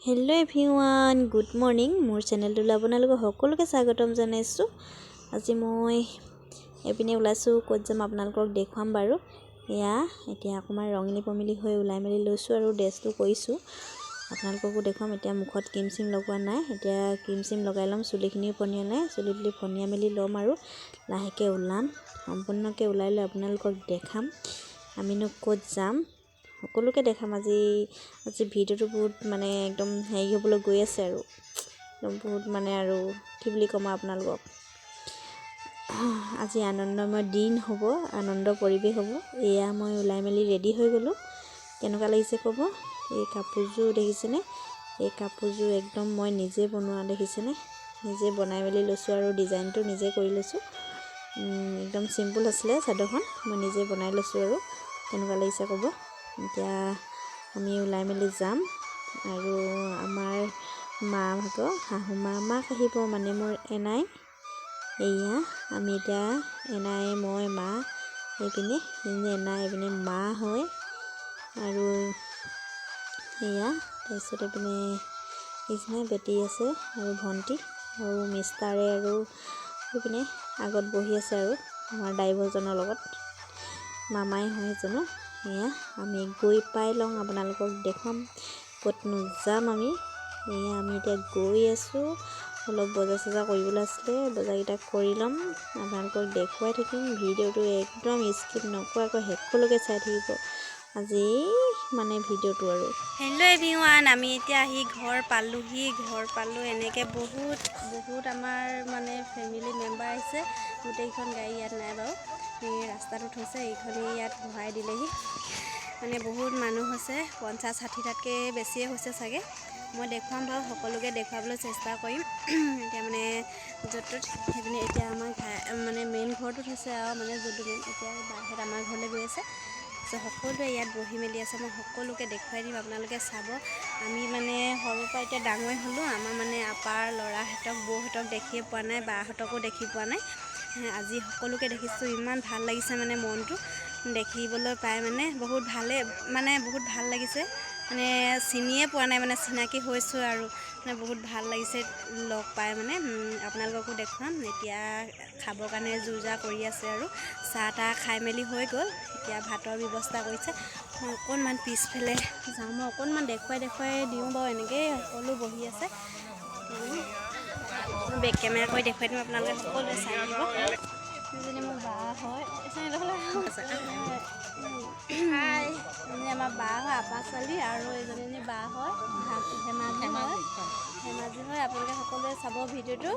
Hello everyone good morning मोर चेनेलटुले आपनालोक सकलोके स्वागतम जनाइछु। আজি মই এপিনে ওলাইছো ক'ত যাম আপোনালোকক দেখুৱাম বাৰু। এয়া এতিয়া অকমান ৰঙিলি পমিলি হৈ ওলাই মেলি লৈছো আৰু ড্ৰেছটো কৰিছো আপোনালোককো দেখুৱাম। এতিয়া মুখত ক্ৰীম সিম লগোৱা নাই, এতিয়া ক্ৰীম সিম লগাই লম, চুলিখিনিও পনিয়া নাই, চুলিখিনি পনিয়া মেলি লম আৰু লাহেকে ওলাম। সম্পূৰ্ণকে ওলাই লৈ আপোনালোকক দেখাম আমিনো ক'ত যাম, সকলোকে দেখাম। আজি ভিডিওটো বহুত মানে একদম হেৰি হ'বলৈ গৈ আছে আৰু একদম বহুত মানে আৰু কি বুলি ক'ম আপোনালোকক। আজি আনন্দময় দিন হ'ব, আনন্দ পৰিৱেশ হ'ব। এয়া মই ওলাই মেলি ৰেডি হৈ গ'লোঁ। কেনেকুৱা লাগিছে ক'ব। এই কাপোৰযোৰ দেখিছেনে, এই কাপোৰযোৰ একদম মই নিজে বনোৱা, দেখিছেনে, নিজে বনাই মেলি লৈছোঁ আৰু ডিজাইনটো নিজে কৰি লৈছোঁ। একদম চিম্পুল আছিলে চাদৰখন, মই নিজে বনাই লৈছোঁ আৰু কেনেকুৱা লাগিছে ক'ব। এতিয়া আমি ওলাই মেলি যাম আৰু আমাৰ মা ভাগৰ শাহু মাক আহিব, মানে মোৰ এনাই। এয়া আমি এতিয়া এনাই মই মা এইপিনে এনাই এইপিনে মা হয় আৰু এয়া তাৰপিছত এইপিনে এইপিনে বেটি আছে আৰু ভণ্টি আৰু মিষ্টাৰে আৰু এইপিনে আগত বহি আছে আৰু আমাৰ ড্ৰাইভাৰজনৰ লগত, মামাই হয় জানো। এয়া আমি গৈ পাই লওঁ, আপোনালোকক দেখুৱাম ক'তনো যাম আমি। এয়া আমি এতিয়া গৈ আছোঁ, অলপ বজাৰ চজাৰ কৰিবলৈ আছিলে, বজাৰকেইটা কৰি ল'ম, আপোনালোকক দেখুৱাই থাকিম। ভিডিঅ'টো একদম স্কিপ নকৰাকৈ শেষলৈকে চাই থাকিব আজি মানে ভিডিঅ'টো আৰু। হেল্ল' এভ্ৰিৱান, আমি এতিয়া আহি ঘৰ পালোঁ। এনেকৈ বহুত আমাৰ মানে ফেমিলি মেম্বাৰ আহিছে। গোটেইখন গাড়ী ইয়াত নাই বাৰু, এই ৰাস্তাটো থৈছে, এইখনে ইয়াত ভৰাই দিলেহি। মানে বহুত মানুহ হৈছে, 50-60টাতকৈ বেছিয়ে হৈছে চাগে। মই দেখুৱাম বাৰু, সকলোকে দেখুৱাবলৈ চেষ্টা কৰিম। এতিয়া মানে য'ত সেইপিনে এতিয়া আমাৰ মানে মেইন ঘৰটোত হৈছে আৰু মানে য'ত মেইন, এতিয়া বাহিৰত আমাৰ ঘৰলৈ গৈ আছে। সকলোৱে ইয়াত বহি মেলি আছে, মই সকলোকে দেখুৱাই দিম, আপোনালোকে চাব। আমি মানে সৰুৰ পৰা এতিয়া ডাঙৰ হ'লোঁ, আমাৰ মানে আপাৰ ল'ৰাহঁতক বৌহঁতক দেখিয়ে পোৱা নাই, বাহঁতকো দেখি পোৱা নাই। আজি সকলোকে দেখিছোঁ, ইমান ভাল লাগিছে মানে মনটো দেখিবলৈ পাই, মানে বহুত ভাল লাগিছে। মানে চিনিয়ে পোৱা নাই, মানে চিনাকি হৈছোঁ আৰু মানে বহুত ভাল লাগিছে লগ পাই। মানে আপোনালোককো দেখুৱাম। এতিয়া খাবৰ কাৰণে যোৰ কৰি আছে আৰু চাহ তাহ খাই মেলি হৈ গ'ল। এতিয়া ভাতৰ ব্যৱস্থা কৰিছে। মই অকণমান পিছফালে যাওঁ, মই অকণমান দেখুৱাই দিওঁ বাৰু। এনেকৈয়ে সকলো বহি আছে, বেক কেমেৰা কৰি দেখুৱাই দিম, আপোনালোকে সকলোৱে চাই দিব। এজনী মোৰ বা হয়, আমাৰ বা হয়, আপা ছোৱালী, আৰু এজনী বা হয়, ধেমাজি হয়। আপোনালোকে সকলোৱে চাব ভিডিঅ'টো,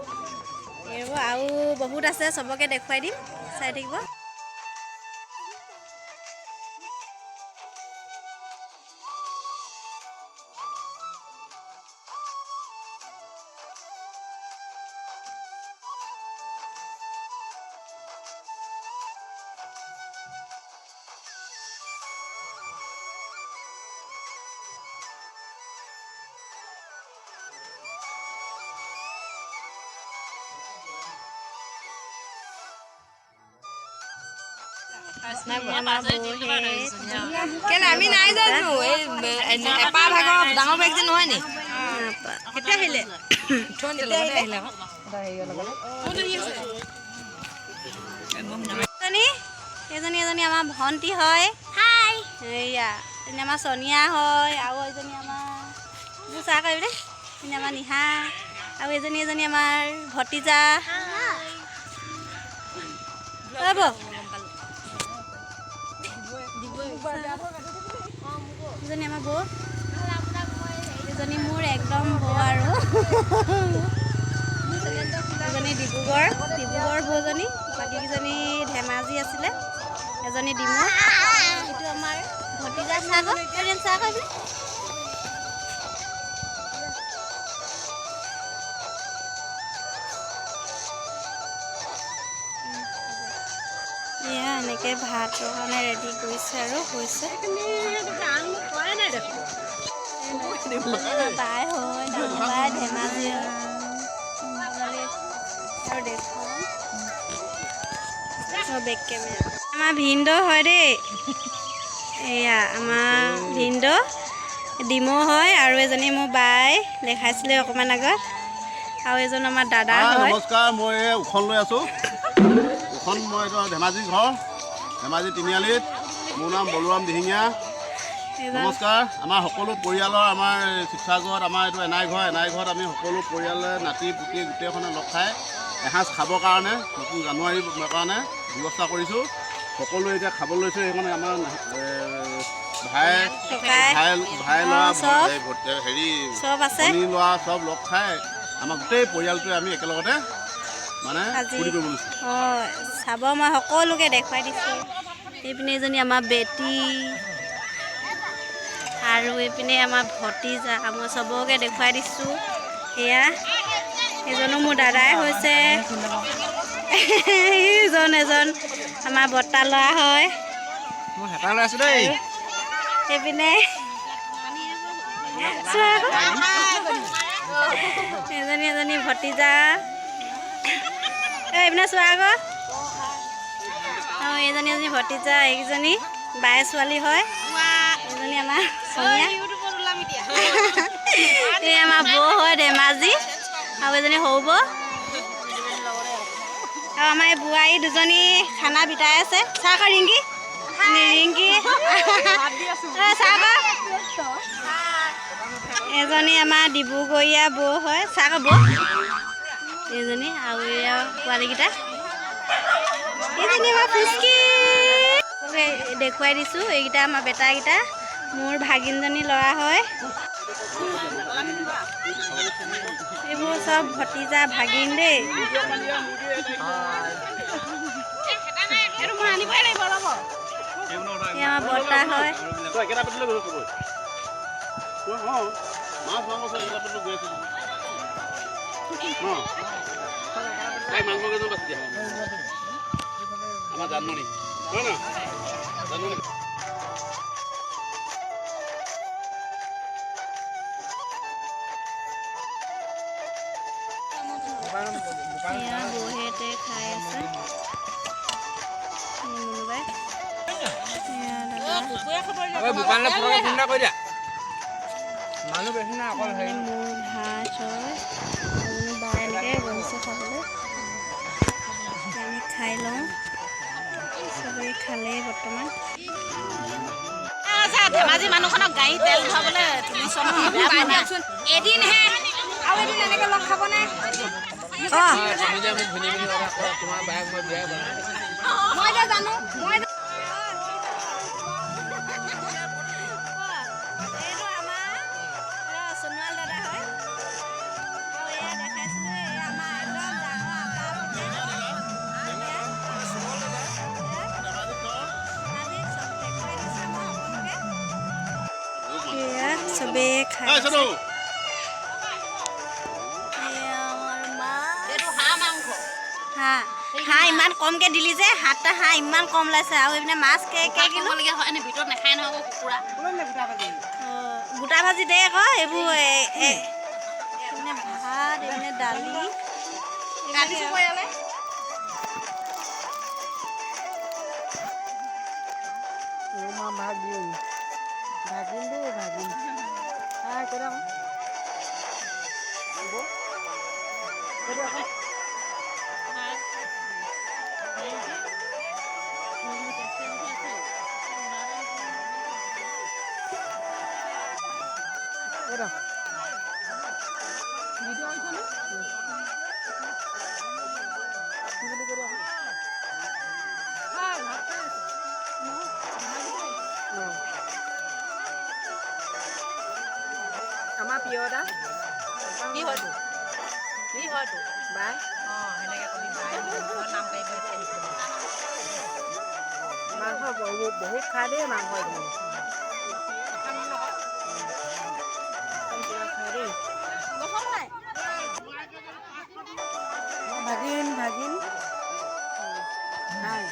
এইবোৰ আৰু বহুত আছে, চবকে দেখুৱাই দিম, চাই থাকিব। আমি নাই জানো এপাৰ ভাগৰ ডাঙৰ বেগ যে নহয় নি কেতিয়া আহিলে? এজনী আমাৰ ভণ্টি হয়। এয়া এজনী আমাৰ সোনিয়া হয়, আৰু এজনী আমাৰ চাহ কৰিবি, এজনী আমাৰ নিহা, আৰু এজনী আমাৰ ভতিজা। এজনী আমাৰ বৌ, এজনী মোৰ একদম বৌ, আৰু এজনী ডিব্ৰুগড় বৌজনী, বাকীকেইজনী ধেমাজি আছিলে, এজনী ডিমৌ, এইটো আমাৰ ভতিজা। চাহ কৰিবি। এয়া এনেকৈ ভাতৰ কাৰণে ৰেডি কৰিছে আৰু হৈছে। বাই হয়, বাই ধেমাজি আৰু দেখুৱাম বেক কেমেৰা। আমাৰ ভিনদেউ হয় দেই, এয়া আমাৰ ভিনদেউ, ডিমৌ হয় আৰু এজনী মোৰ বাই দেখাইছিলে অকণমান আগত আৰু এজন আমাৰ দাদা হয়। নমস্কাৰ, মই উখন লৈ আছোঁ। উখন মই এইটো ধেমাজি ঘৰ, ধেমাজি তিনিআলিত। মোৰ নাম বলোৰাম দিহিঙীয়া। নমস্কাৰ। আমাৰ সকলো পৰিয়ালৰ আমাৰ শিৱসাগৰত আমাৰ এইটো এনাই ঘৰত আমি সকলো পৰিয়ালে নাতি পুতি গোটেইখনে লগ খাই এসাঁজ খাবৰ কাৰণে নতুন জানুৱাৰীৰ কাৰণে ব্যৱস্থা কৰিছোঁ। সকলোৱে এতিয়া খাব লৈছোঁ। সেইকাৰণে আমাৰ ভাই ল'ৰা হেৰি ভনী ল'ৰা চব লগ খাই আমাৰ গোটেই পৰিয়ালটোৱে আমি একেলগতে মানে ফূৰ্তি কৰিব লৈছোঁ। অঁ, চাব মই সকলোকে দেখুৱাই দিছোঁ। এইপিনে এজনী আমাৰ বেটী আৰু এইপিনে আমাৰ ভতিজা, মই চবকে দেখুৱাই দিছোঁ। সেয়া এজনো মোৰ দাদাই হৈছে, এজন আমাৰ বৰ্তা ল'ৰা হয়। মই হেঁপাহ লৈ আছোঁ দেই। এইপিনে এজনী ভতিজা, এইপিনে চোৱা আকৌ। আৰু এজনী ভতিজা, এইকেইজনী বাই ছোৱালী হয়। এজনী আমাৰ সোণীয়া, এই আমাৰ বৌ হয় ধেমাজি, আৰু এজনী সৰু বৌ। আৰু আমাৰ এই বোৱাৰী দুজনী খানা বিতাই আছে। চাহ আকৌ ৰিংকি, এজনী আমাৰ ডিব্ৰুগড়ীয়া বৌ হয়। চাহ আকৌ বৌ এইজনী, আৰু এয়া পোৱালীকেইটা। এইজনী আমাৰ ফুচকি দেখুৱাই দিছোঁ। এইকেইটা আমাৰ বেটাকেইটা, মোৰ ভাগিনজনী ল'ৰা হয়। এইবোৰ চব ভতিজা ভাগিন দেই। আমাৰ বৰ্তা হয়। আমাৰ জানমণি হয় ন? জানমণি এয়া বৌহেঁতে খাই আছে। মুনুবাই এয়া দাদা, মোৰ ভাত হয়। এজনী বাই এনেকৈ বহিছে খাবলৈ। আমি খাই লওঁ। চবেই খালেই বৰ্তমান। ধেমাজি মানুহখনক গাড়ী তেল ভৰাবলৈ তুলিছ এদিনহে আৰু এদিন এনেকৈ লগ খাবনে? মই যে জানো এইটো আমাৰ সোণোৱাল দাদা হয়। আৰু এয়া দেখাইছিলোঁ, এয়া আমাৰ একদম ডাঙৰ আটা ভতিজা। এয়া চবেই খাই আছে। হাঁহ ইমান কমকৈ দিলি যে, 7টা হাঁহ ইমান কম ওলাইছে। আৰু এইপিনে মাছ কেইকিলোগীয়া হয়, এনেই ভিতৰত নাখায় নহয় কুকুৰা। গোটা ভাজি দে আকৌ। এইবোৰ এইপিনে ভাত, এইপিনে দালি। আমাৰ প্ৰিয়তা কি হয়তো বাই সেনেকৈ কবি বাই নাম পাই মাংস বহুত খাই দেই। মাংস ভাগিন নাই।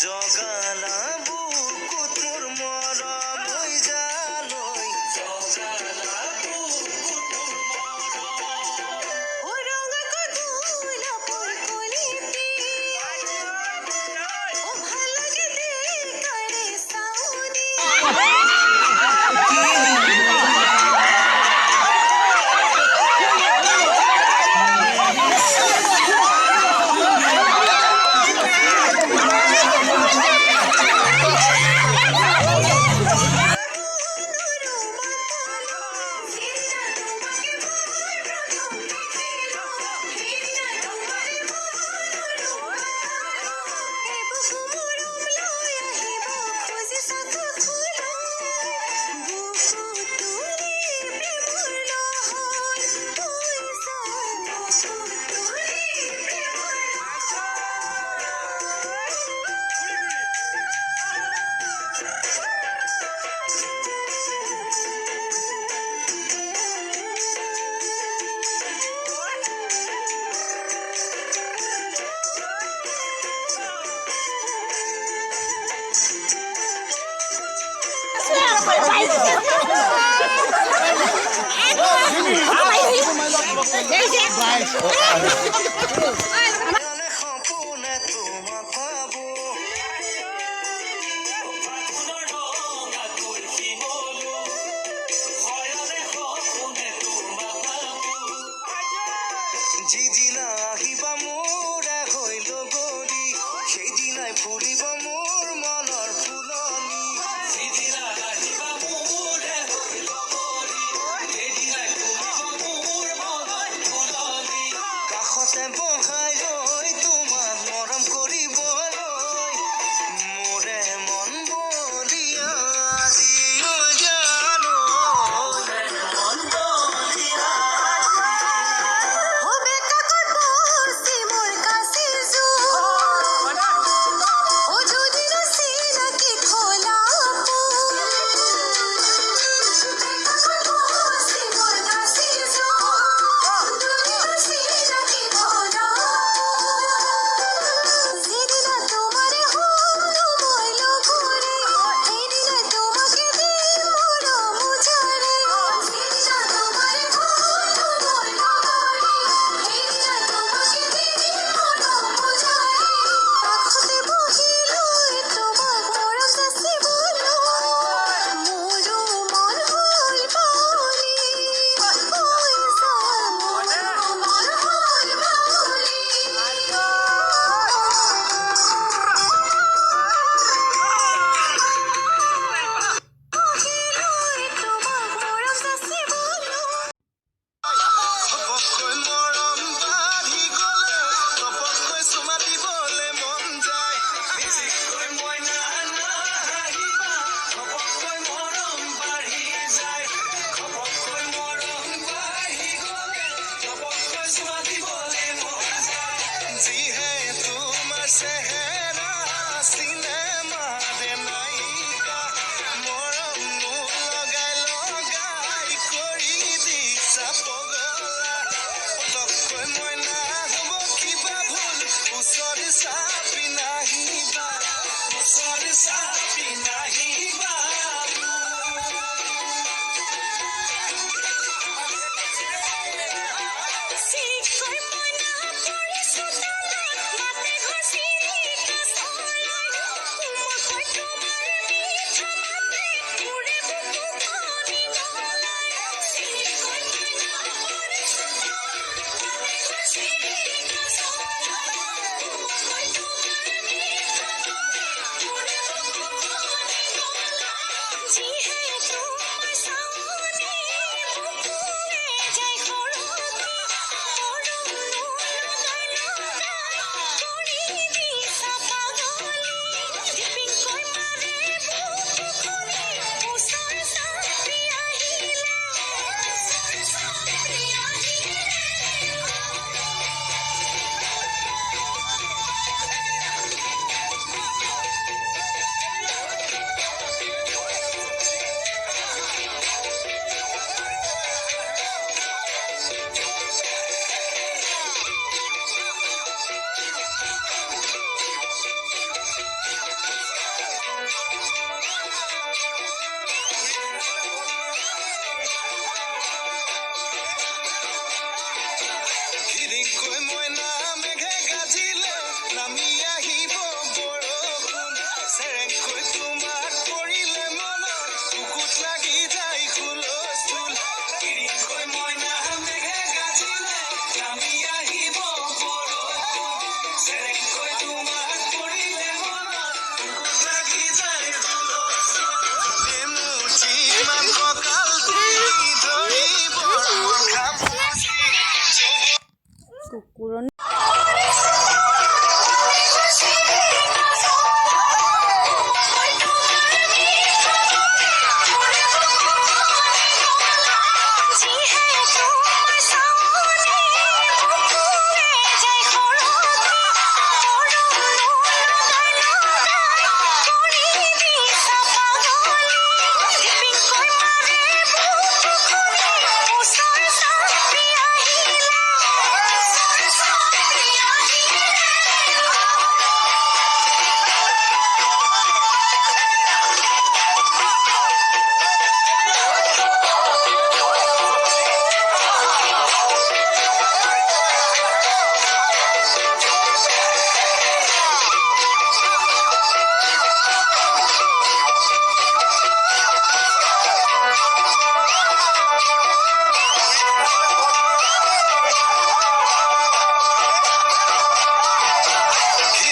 জগালা বুকুত মোৰ মৰম হৈ যালৈ সপোনে তোমাক পাব যিদিনা আহিবা মোৰ হৈ লগৰী সেইদিনাই ফুলিব মোৰ মনৰ ফুলনি কাষতে কুকুৰনি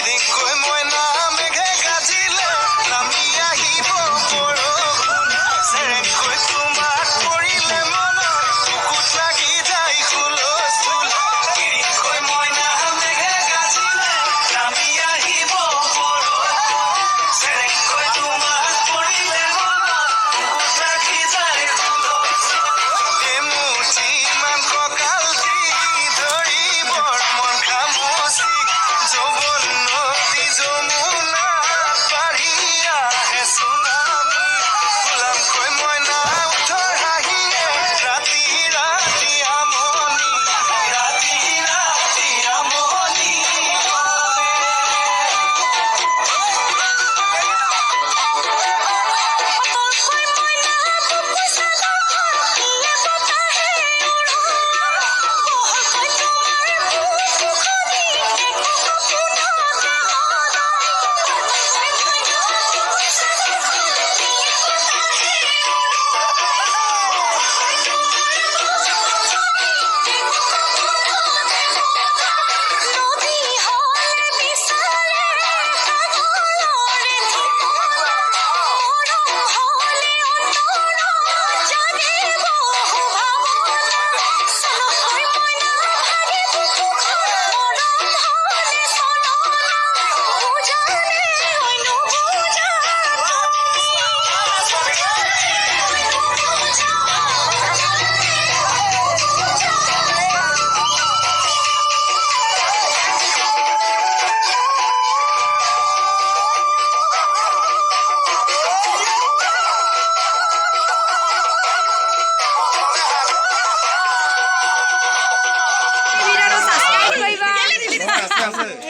ধিৰিংকৈ মইনা মেঘে গাজিলে নামি আহিব বৰষুণ চেৰেংকৈ তোমাক পৰিলে মনত বুকুত লাগি যায় হুলস্থুল ধিৰিংকৈ মইনা মেঘে গাজিলে নামি আহিব বৰষুণ চেৰেংকৈ তোমাক পৰিলে মনত বুকুত লাগি যায় হুলস্থুল এমুঠি মান কঁকাল দি ধৰিবৰ মন খামুচি যৌৱন নদী যমুনা পাৰি আহে চুনামি গোলামকৈ মইনা উঠৰ হাঁহিয়ে ৰাতি ৰাতি আমনি ৰাতি ৰাতি আমনি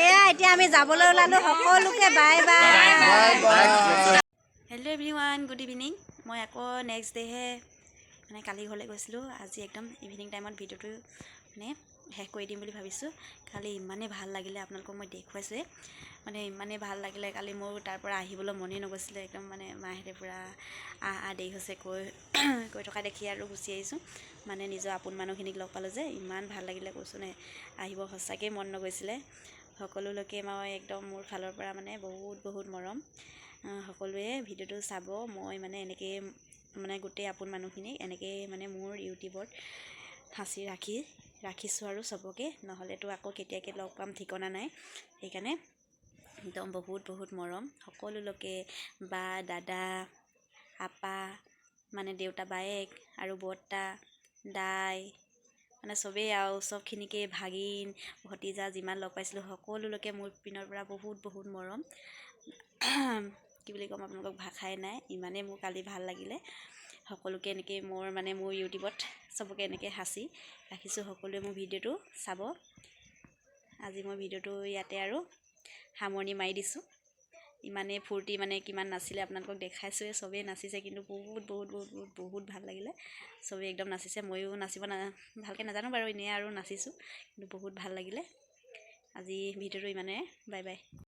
এয়া এতিয়া আমি যাবলৈ ওলালোঁ সকলোকে bye bye hello' everyone good evening মই আকৌ নেক্সট ডে'হে মানে কালি ঘৰলৈ গৈছিলোঁ আজি একদম ইভিনিং টাইমত ভিডিঅ'টো মানে শেষ কৰি দিম বুলি ভাবিছোঁ কালি ইমানেই ভাল লাগিলে আপোনালোকক মই দেখুৱাইছোঁৱে মানে ইমানেই ভাল লাগিলে কালি মোৰ তাৰ পৰা আহিবলৈ মনেই নগৈছিলে একদম মানে মাহঁতে পূৰা দেৰি হৈছে কৈ থকা দেখি আৰু গুচি আহিছোঁ মানে নিজৰ আপোন মানুহখিনিক লগ পালোঁ যে ইমান ভাল লাগিলে কৈছোঁ নে আহিব সঁচাকৈ মন নগৈছিলে সকলো লোকে মই একদম মোৰ ফালৰ পৰা মানে বহুত মৰম সকলোৱে ভিডিঅ'টো চাব মই মানে এনেকৈ মানে গোটেই আপোন মানুহখিনিক এনেকৈ মানে মোৰ ইউটিউবত সাঁচি ৰাখিছোঁ আৰু চবকে নহ'লেতো আকৌ কেতিয়াকৈ লগ পাম ঠিকনা নাই সেইকাৰণে একদম বহুত মৰম সকলো লোকে বা দাদা আপা মানে দেউতা বায়েক আৰু বৰ্তা দাই মানে চবেই আৰু চবখিনিকে ভাগিন ভতিজা যিমান লগ পাইছিলোঁ সকলো লোকে মোৰ পিনৰ পৰা বহুত মৰম কি বুলি ক'ম আপোনালোকক ভাষাই নাই ইমানেই মোৰ কালি ভাল লাগিলে সকলোকে এনেকৈ মোৰ ইউটিউবত চবকে এনেকৈ সাঁচি ৰাখিছোঁ সকলোৱে মোৰ ভিডিঅ'টো চাব আজি মই ভিডিঅ'টো ইয়াতে আৰু সামৰণি মাৰি দিছোঁ ইমানেই ফূৰ্তি মানে কিমান নাচিলে আপোনালোকক দেখাইছোঁৱে চবেই নাচিছে কিন্তু বহুত ভাল লাগিলে চবেই একদম নাচিছে ময়ো নাচিব ভালকৈ নাজানো বাৰু এনেই আৰু নাচিছোঁ কিন্তু বহুত ভাল লাগিলে আজি ভিডিঅ'টো ইমানে বাই বাই